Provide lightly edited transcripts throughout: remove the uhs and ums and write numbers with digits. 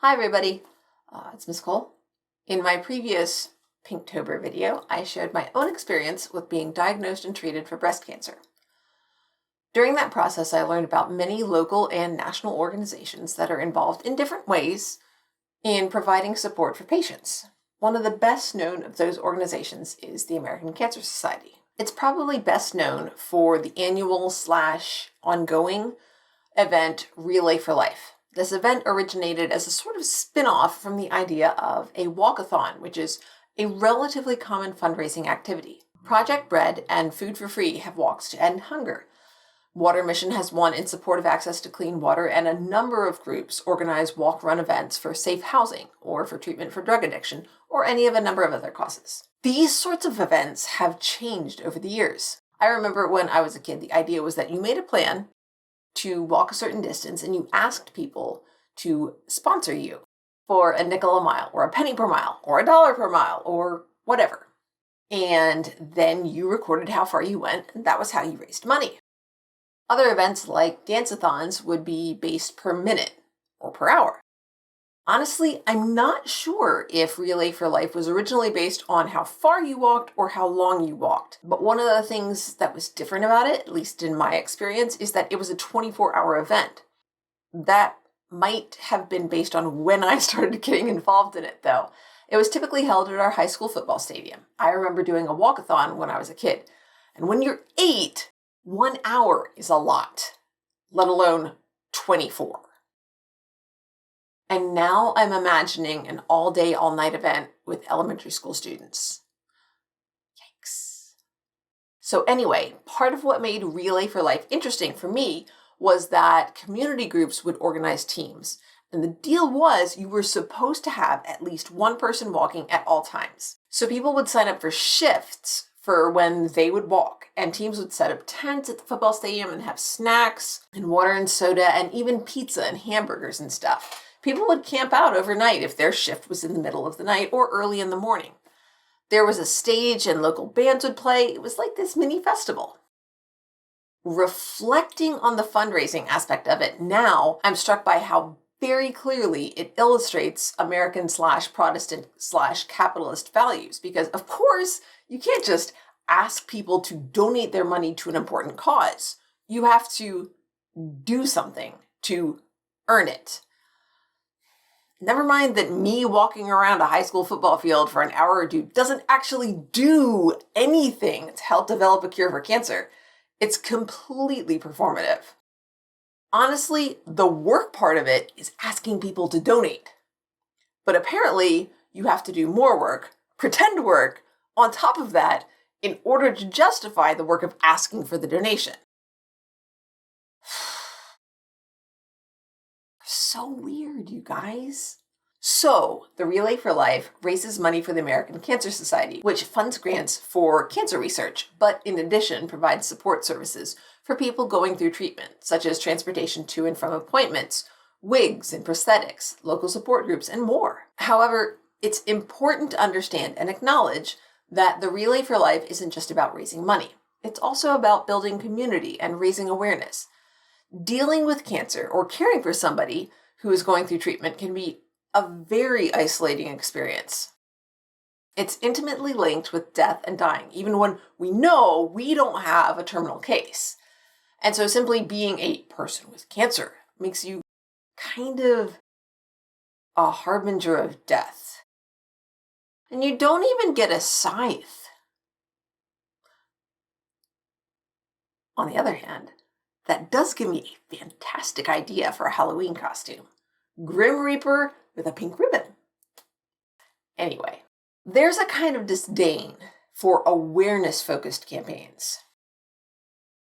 Hi everybody, it's Miss Cole. In my previous Pinktober video, I shared my own experience with being diagnosed and treated for breast cancer. During that process, I learned about many local and national organizations that are involved in different ways in providing support for patients. One of the best known of those organizations is the American Cancer Society. It's probably best known for the annual/ongoing event Relay for Life. This event originated as a sort of spin-off from the idea of a walkathon, which is a relatively common fundraising activity. Project Bread and Food for Free have walks to end hunger. Water Mission has one in support of access to clean water, and a number of groups organize walk-run events for safe housing or for treatment for drug addiction or any of a number of other causes. These sorts of events have changed over the years. I remember when I was a kid, the idea was that you made a plan to walk a certain distance and you asked people to sponsor you for a nickel a mile or a penny per mile or $1 per mile or whatever. And then you recorded how far you went, and that was how you raised money. Other events like dance-a-thons would be based per minute or per hour. Honestly, I'm not sure if Relay for Life was originally based on how far you walked or how long you walked. But one of the things that was different about it, at least in my experience, is that it was a 24-hour event. That might have been based on when I started getting involved in it, though. It was typically held at our high school football stadium. I remember doing a walkathon when I was a kid. And when you're 8, 1 hour is a lot, let alone 24. And now I'm imagining an all-day, all-night event with elementary school students. Yikes. So anyway, part of what made Relay for Life interesting for me was that community groups would organize teams. And the deal was you were supposed to have at least one person walking at all times. So people would sign up for shifts for when they would walk, and teams would set up tents at the football stadium and have snacks and water and soda and even pizza and hamburgers and stuff. People would camp out overnight if their shift was in the middle of the night or early in the morning. There was a stage and local bands would play. It was like this mini festival. Reflecting on the fundraising aspect of it now, I'm struck by how very clearly it illustrates American/Protestant/capitalist values. Because of course, you can't just ask people to donate their money to an important cause. You have to do something to earn it. Never mind that me walking around a high school football field for an hour or two doesn't actually do anything to help develop a cure for cancer. It's completely performative. Honestly, the work part of it is asking people to donate. But apparently, you have to do more work, pretend work, on top of that, in order to justify the work of asking for the donation. So weird, you guys. So, the Relay for Life raises money for the American Cancer Society, which funds grants for cancer research, but in addition provides support services for people going through treatment, such as transportation to and from appointments, wigs and prosthetics, local support groups, and more. However, it's important to understand and acknowledge that the Relay for Life isn't just about raising money. It's also about building community and raising awareness. Dealing with cancer or caring for somebody who is going through treatment can be a very isolating experience. It's intimately linked with death and dying, even when we know we don't have a terminal case. And so simply being a person with cancer makes you kind of a harbinger of death. And you don't even get a scythe. On the other hand, that does give me a fantastic idea for a Halloween costume. Grim Reaper with a pink ribbon. Anyway, there's a kind of disdain for awareness-focused campaigns.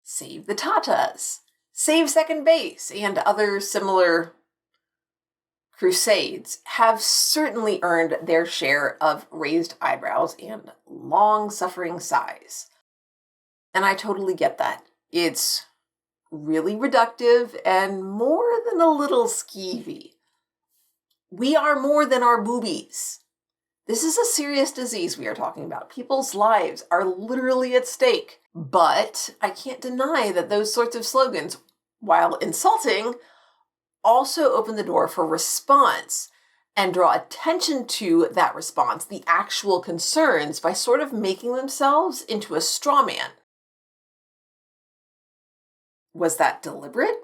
Save the Tatas, Save Second Base, and other similar crusades have certainly earned their share of raised eyebrows and long-suffering sighs. And I totally get that. It's really reductive and more than a little skeevy. We are more than our boobies. This is a serious disease we are talking about. People's lives are literally at stake. But I can't deny that those sorts of slogans, while insulting, also open the door for response and draw attention to that response, the actual concerns, by sort of making themselves into a straw man. Was that deliberate?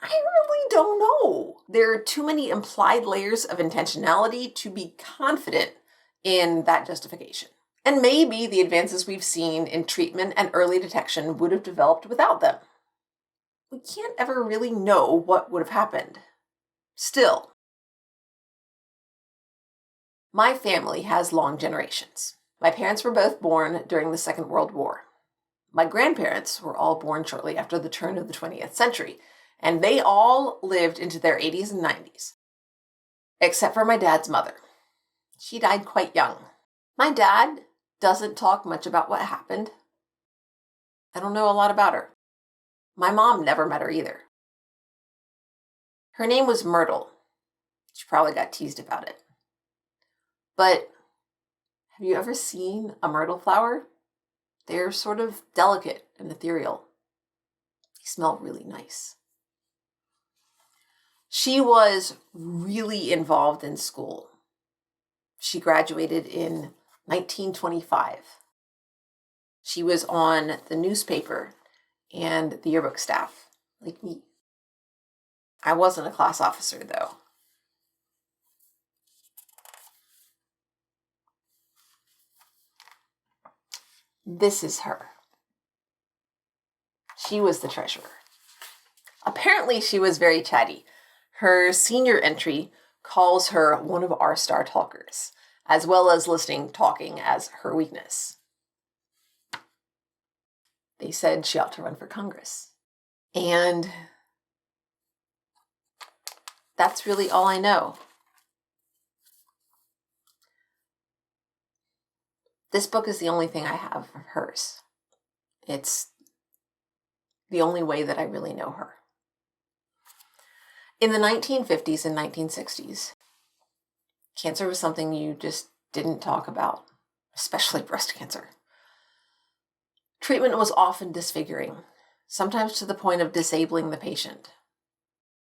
I really don't know. There are too many implied layers of intentionality to be confident in that justification. And maybe the advances we've seen in treatment and early detection would have developed without them. We can't ever really know what would have happened. Still, my family has long generations. My parents were both born during the Second World War. My grandparents were all born shortly after the turn of the 20th century, and they all lived into their 80s and 90s. Except for my dad's mother. She died quite young. My dad doesn't talk much about what happened. I don't know a lot about her. My mom never met her either. Her name was Myrtle. She probably got teased about it. But have you ever seen a myrtle flower? They're sort of delicate and ethereal. They smell really nice. She was really involved in school. She graduated in 1925. She was on the newspaper and the yearbook staff, like me. I wasn't a class officer, though. This is her. She was the treasurer. Apparently, she was very chatty. Her senior entry calls her one of our star talkers, as well as listing talking as her weakness. They said she ought to run for Congress. And that's really all I know. This book is the only thing I have of hers. It's the only way that I really know her. In the 1950s and 1960s, cancer was something you just didn't talk about, especially breast cancer. Treatment was often disfiguring, sometimes to the point of disabling the patient.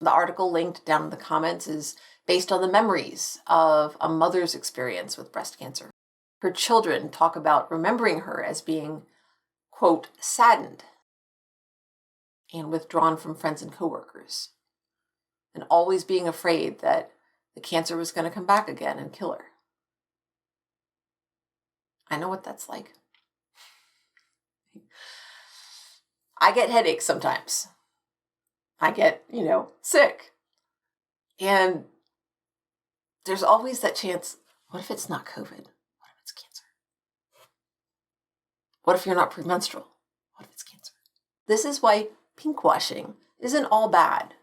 The article linked down in the comments is based on the memories of a mother's experience with breast cancer. Her children talk about remembering her as being, quote, saddened and withdrawn from friends and coworkers, and always being afraid that the cancer was going to come back again and kill her. I know what that's like. I get headaches sometimes. I get, sick. And there's always that chance, what if it's not COVID? What if it's cancer? What if you're not premenstrual? What if it's cancer? This is why pinkwashing isn't all bad.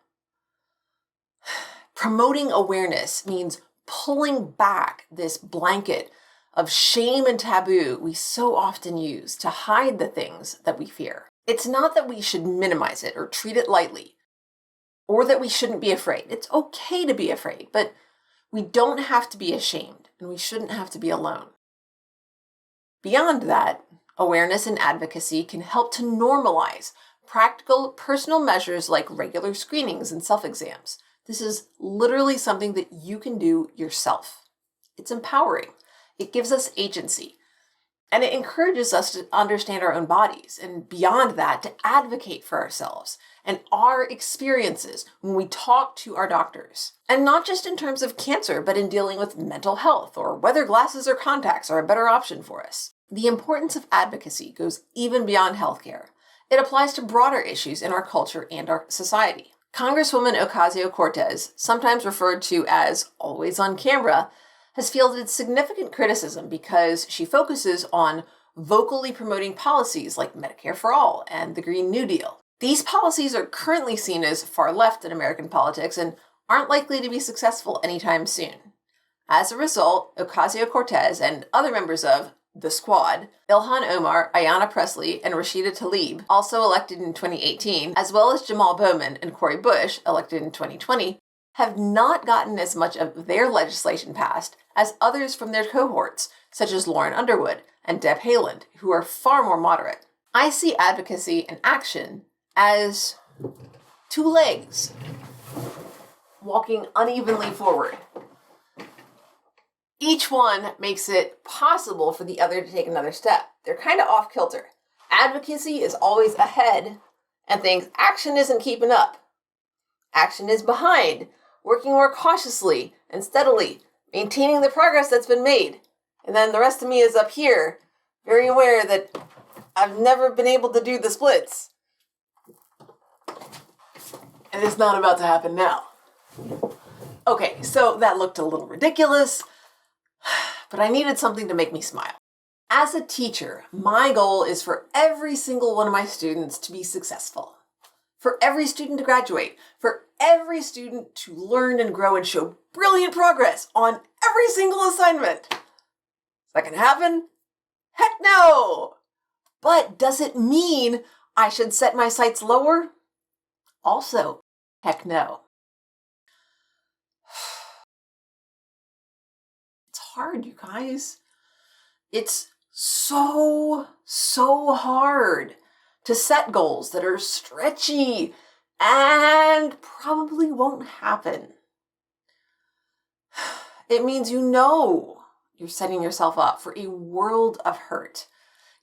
Promoting awareness means pulling back this blanket of shame and taboo we so often use to hide the things that we fear. It's not that we should minimize it or treat it lightly, or that we shouldn't be afraid. It's okay to be afraid, but we don't have to be ashamed, and we shouldn't have to be alone. Beyond that, awareness and advocacy can help to normalize practical, personal measures like regular screenings and self-exams. This is literally something that you can do yourself. It's empowering. It gives us agency. And it encourages us to understand our own bodies, and beyond that, to advocate for ourselves and our experiences when we talk to our doctors. And not just in terms of cancer, but in dealing with mental health or whether glasses or contacts are a better option for us. The importance of advocacy goes even beyond healthcare. It applies to broader issues in our culture and our society. Congresswoman Ocasio-Cortez, sometimes referred to as always on camera, has fielded significant criticism because she focuses on vocally promoting policies like Medicare for All and the Green New Deal. These policies are currently seen as far left in American politics and aren't likely to be successful anytime soon. As a result, Ocasio-Cortez and other members of the Squad, Ilhan Omar, Ayanna Pressley, and Rashida Tlaib, also elected in 2018, as well as Jamal Bowman and Cori Bush, elected in 2020, have not gotten as much of their legislation passed as others from their cohorts, such as Lauren Underwood and Deb Haaland, who are far more moderate. I see advocacy and action as two legs walking unevenly forward. Each one makes it possible for the other to take another step. They're kind of off kilter. Advocacy is always ahead and thinks action isn't keeping up. Action is behind, working more cautiously and steadily, maintaining the progress that's been made. And then the rest of me is up here, very aware that I've never been able to do the splits. And it's not about to happen now. Okay, so that looked a little ridiculous, but I needed something to make me smile. As a teacher, my goal is for every single one of my students to be successful, for every student to graduate, for every student to learn and grow and show brilliant progress on every single assignment. Is that gonna happen? Heck no! But does it mean I should set my sights lower? Also, heck no. It's hard, you guys. It's so hard to set goals that are stretchy and probably won't happen. It means you're setting yourself up for a world of hurt,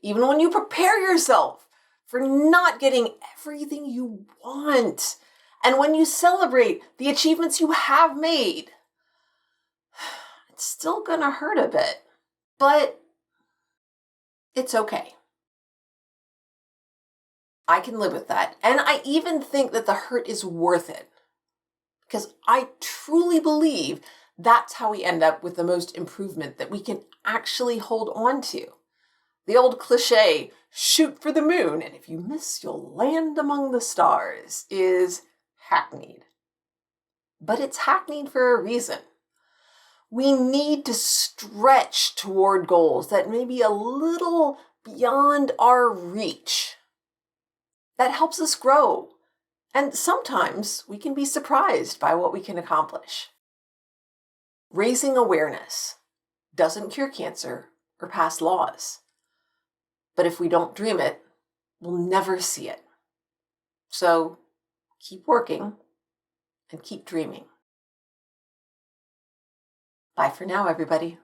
even when you prepare yourself for not getting everything you want, and when you celebrate the achievements you have made. It's still gonna hurt a bit, but it's okay. I can live with that. And I even think that the hurt is worth it, because I truly believe that's how we end up with the most improvement that we can actually hold on to. The old cliche, shoot for the moon, and if you miss, you'll land among the stars, is hackneyed. But it's hackneyed for a reason. We need to stretch toward goals that may be a little beyond our reach. That helps us grow. And sometimes we can be surprised by what we can accomplish. Raising awareness doesn't cure cancer or pass laws. But if we don't dream it, we'll never see it. So keep working and keep dreaming. Bye for now, everybody.